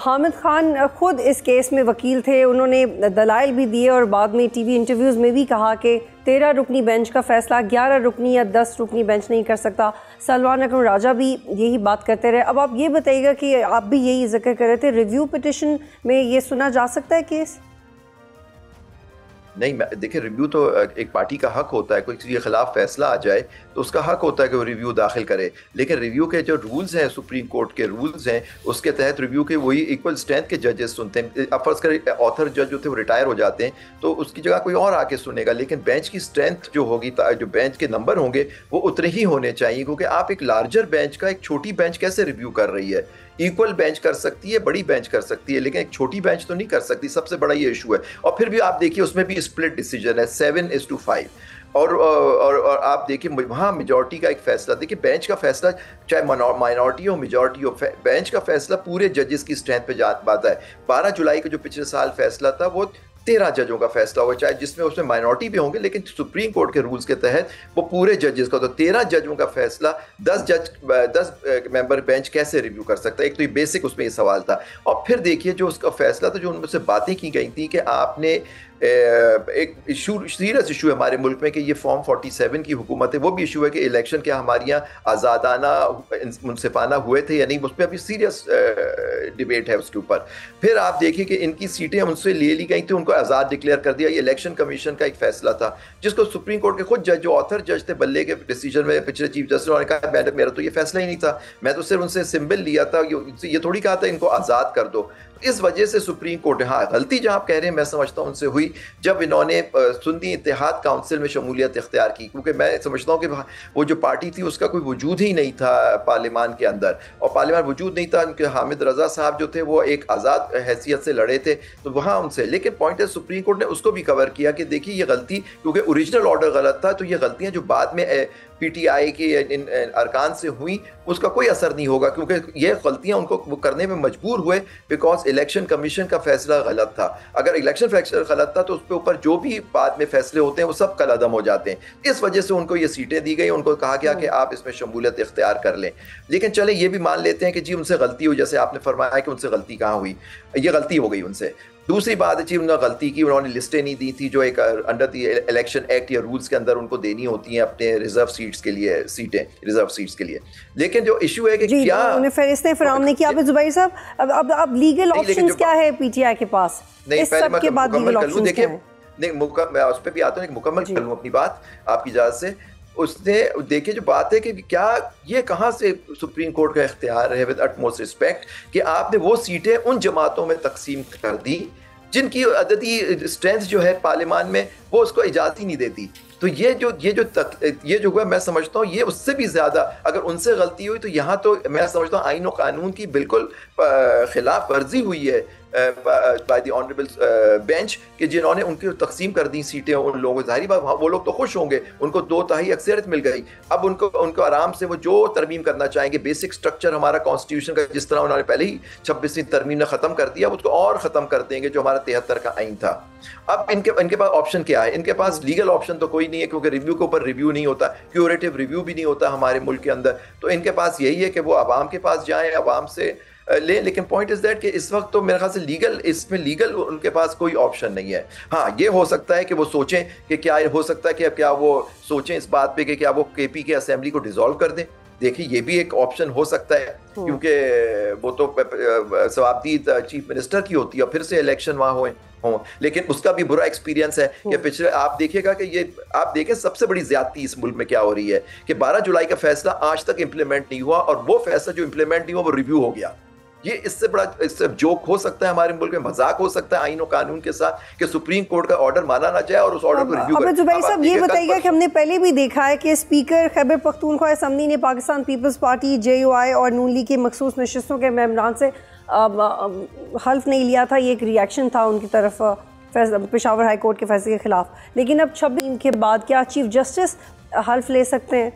हामिद खान खुद इस केस में वकील थे, उन्होंने दलाइल भी दिए और बाद में टीवी इंटरव्यूज़ में भी कहा कि 13 रुकनी बेंच का फैसला 11 रुकनी या 10 रुकनी बेंच नहीं कर सकता। सलमान अकरम राजा भी यही बात करते रहे। अब आप ये बताइएगा कि आप भी यही जिक्र कर रहे थे, रिव्यू पिटिशन में ये सुना जा सकता है केस? नहीं, देखिए रिव्यू तो एक पार्टी का हक होता है, कोई किसी के खिलाफ फैसला आ जाए तो उसका हक होता है कि वो रिव्यू दाखिल करे, लेकिन रिव्यू के जो रूल्स हैं, सुप्रीम कोर्ट के रूल्स हैं, उसके तहत रिव्यू के वही इक्वल स्ट्रेंथ के जजेस सुनते हैं। अब फर्ज करें ऑथर जज जो थे वो रिटायर हो जाते हैं तो उसकी जगह कोई और आके सुनेगा, लेकिन बेंच की स्ट्रेंथ जो होगी, जो बेंच के नंबर होंगे वो उतने ही होने चाहिए, क्योंकि आप एक लार्जर बेंच का एक छोटी बेंच कैसे रिव्यू कर रही है? इक्वल बेंच कर सकती है, बड़ी बेंच कर सकती है, लेकिन एक छोटी बेंच तो नहीं कर सकती। सबसे बड़ा ये इशू है। और फिर भी आप देखिए उसमें भी स्प्लिट डिसीजन है 7-5 और आप देखिए वहाँ मेजॉरिटी का एक फैसला, देखिए बेंच का फैसला चाहे माइनॉरिटी हो मेजॉरिटी हो, बेंच का फैसला पूरे जजेस की स्ट्रेंथ पे जाता है। 12 जुलाई का जो पिछले साल फैसला था वो 13 जजों का फैसला हुआ, चाहे जिसमें उसमें माइनॉरिटी भी होंगे, लेकिन सुप्रीम कोर्ट के रूल्स के तहत वो पूरे जजेस का, तो 13 जजों का फैसला 10 मेंबर बेंच कैसे रिव्यू कर सकता है? एक तो ये बेसिक उसमें ये सवाल था। और फिर देखिए जो उसका फैसला था, जो उनमें से बातें की गई थी कि आपने एक इशू, सीरियस इशू है हमारे मुल्क में कि ये फॉर्म 47 की हुकूमत है, वो भी इशू है कि इलेक्शन क्या हमारे यहाँ आज़ादाना मुनसिफाना हुए थे या नहीं, उस पर अभी सीरियस डिबेट है उसके ऊपर। फिर आप देखिए कि इनकी सीटें उनसे ले ली गई थी, उनको आज़ाद डिक्लेयर कर दिया। ये इलेक्शन कमीशन का एक फैसला था जिसको सुप्रीम कोर्ट के खुद जज, जो ऑथर जज थे बल्ले के डिसीजन में, पिछले चीफ जस्टिस, उन्होंने कहा मेरा तो ये फैसला ही नहीं था, मैं तो सिर्फ उनसे सिंबल लिया था, ये थोड़ी कहा था इनको आज़ाद कर दो। इस वजह से सुप्रीम कोर्ट, हाँ गलती जहाँ आप कह रहे हैं मैं समझता हूँ उनसे हुई जब इन्होंने सुन्नी इत्तेहाद काउंसिल में शमूलियत इख्तियार की, क्योंकि मैं समझता हूँ कि वो जो पार्टी थी उसका कोई वजूद ही नहीं था पार्लियामान के अंदर, और पार्लियामान वजूद नहीं था, उनके हामिद रजा साहब जो थे वो एक आज़ाद हैसियत से लड़े थे, तो वहाँ उनसे, लेकिन पॉइंट है सुप्रीम कोर्ट ने उसको भी कवर किया कि देखिए ये गलती, क्योंकि ओरिजिनल ऑर्डर गलत था, तो ये गलतियाँ जो बाद में पीटीआई के इन अरकान से हुई उसका कोई असर नहीं होगा, क्योंकि ये गलतियां उनको वो करने में मजबूर हुए बिकॉज इलेक्शन कमीशन का फैसला गलत था। अगर इलेक्शन फैसला गलत था तो उस पर ऊपर जो भी बाद में फैसले होते हैं वो सब कलअदम हो जाते हैं। इस वजह से उनको ये सीटें दी गई, उनको कहा गया कि आप इसमें शमूलियत इख्तियार कर लें। लेकिन चले ये भी मान लेते हैं कि जी उनसे गलती हुई, जैसे आपने फरमाया कि उनसे गलती कहाँ हुई, ये गलती हो गई उनसे। दूसरी बात है जी उन्होंने गलती की, उन्होंने लिस्टें नहीं दी थी जो एक अंडर द इलेक्शन एक्ट या रूल्स के अंदर उनको देनी होती हैं अपने रिजर्व सीट्स के लिए, सीटें रिजर्व सीट्स के लिए। लेकिन जो इशू है कि क्या उन्हें फरिश्ते फराहम नहीं किया। जुबैर साहब अब लीगल ऑप्शंस क्या है पीटीआई के पास? नहीं, पहले मैं मुकम्मल कर लूं, देखिए नहीं मैं उस पर भी आता हूँ, मुकम्मल कर लूँ अपनी बात आपकी इजाज़त से। उसने देखिए जो बात है कि क्या ये कहाँ से सुप्रीम कोर्ट का इख्तियार है विद अटमोस्ट रिस्पेक्ट कि आपने वो सीटें उन जमातों में तकसीम कर दी जिनकी अददी स्ट्रेंथ जो है पार्लियामान में वो उसको इजाज़त ही नहीं देती। तो ये जो हुआ मैं समझता हूँ ये उससे भी ज़्यादा, अगर उनसे गलती हुई तो यहाँ तो मैं समझता हूँ आईन और कानून की बिल्कुल खिलाफ वर्जी हुई है बाय द ऑनरेबल बेंच कि जिन्होंने उनकी तकसीम कर दी सीटें उन लोगों को। जाहिर बात वो लोग तो खुश होंगे, उनको 2/3 अक्सरियत मिल गई। अब उनको आराम से वो जो तरमीम करना चाहेंगे, बेसिक स्ट्रक्चर हमारा कॉन्स्टिट्यूशन का जिस तरह उन्होंने पहले ही 26वीं तरमीम ने ख़त्म कर दिया, उसको और ख़त्म कर देंगे जो हमारा 73 का आइन था। अब इनके पास ऑप्शन क्या है? इनके पास लीगल ऑप्शन तो कोई नहीं है, क्योंकि रिव्यू के ऊपर रिव्यू नहीं होता, क्यूरेटिव रिव्यू भी नहीं होता हमारे मुल्क के अंदर। तो इनके पास यही है कि वो अवाम के पास जाएं, अवाम से ले। लेकिन पॉइंट इज दैट कि इस वक्त तो मेरे ख्याल से लीगल उनके पास कोई ऑप्शन नहीं है। हाँ ये हो सकता है कि वो सोचें कि क्या हो सकता है कि क्या वो सोचें इस बात पे कि क्या वो केपी के असेंबली को डिसॉल्व कर दें। देखिए ये भी एक ऑप्शन हो सकता है, क्योंकि वो तो सवाबदीद चीफ मिनिस्टर की होती है, फिर से इलेक्शन वहाँ हो। लेकिन उसका भी बुरा एक्सपीरियंस है कि पिछले आप देखिएगा कि ये आप देखें सबसे बड़ी ज्यादती इस मुल्क में क्या हो रही है कि 12 जुलाई का फैसला आज तक इंप्लीमेंट नहीं हुआ, और वो फैसला जो इंप्लीमेंट नहीं हुआ वो रिव्यू हो गया। ये इससे जोक हो सकता है हमारे मुल्क में, मजाक हो सकता है आईन और कानून के साथ कि सुप्रीम कोर्ट का ऑर्डर माना ना जाए और उस ऑर्डर को रिव्यू करें। जुबैर साहब ये बताइएगा कि हमने पहले भी देखा है कि स्पीकर खैबर पख्तूनख्वा असम्बली ने पाकिस्तान पीपल्स पार्टी JUI और नून लीग की मखसूस नशिस्तों के मेंबरान से हल्फ नहीं लिया था। ये एक रिएक्शन था उनकी तरफ पेशावर हाई कोर्ट के फैसले के खिलाफ। लेकिन अब 26 के बाद क्या चीफ जस्टिस हल्फ ले सकते हैं?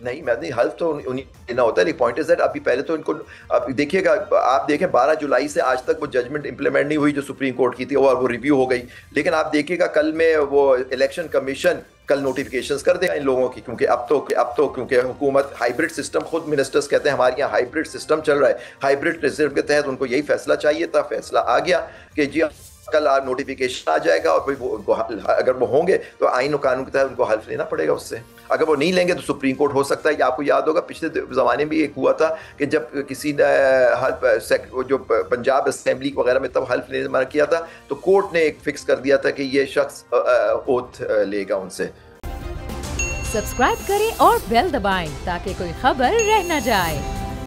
नहीं, मैं नहीं, हल्फ तो उन्हीं लेना होता है। पॉइंट इज दैट अभी पहले तो इनको, अब देखिएगा, आप देखें 12 जुलाई से आज तक वो जजमेंट इंप्लीमेंट नहीं हुई जो सुप्रीम कोर्ट की थी, और वो रिव्यू हो गई। लेकिन आप देखिएगा कल में वो इलेक्शन कमीशन कल नोटिफिकेशंस कर देगा इन लोगों की, क्योंकि अब तो क्योंकि हुकूमत हाइब्रिड सिस्टम, खुद मिनिस्टर्स कहते हैं हमारे यहाँ हाइब्रिड सिस्टम चल रहा है। हाइब्रिड सिस्टम के तहत उनको यही फैसला चाहिए था, फैसला आ गया कि जी कल नोटिफिकेशन आ जाएगा, और वो अगर वो होंगे तो आइन और कानून के तहत उनको हल्फ लेना पड़ेगा उससे। अगर वो नहीं लेंगे तो सुप्रीम कोर्ट हो सकता है। आपको याद होगा पिछले ज़माने में एक हुआ था कि जब किसी ने हल्फ, जो पंजाब असेंबली वगैरह में तब हल्फ लेने मना किया था, तो कोर्ट ने एक फिक्स कर दिया था कि ये शख्स ओथ लेगा उनसे। सब्सक्राइब करें और बेल दबाएं ताकि कोई खबर रह न जाए।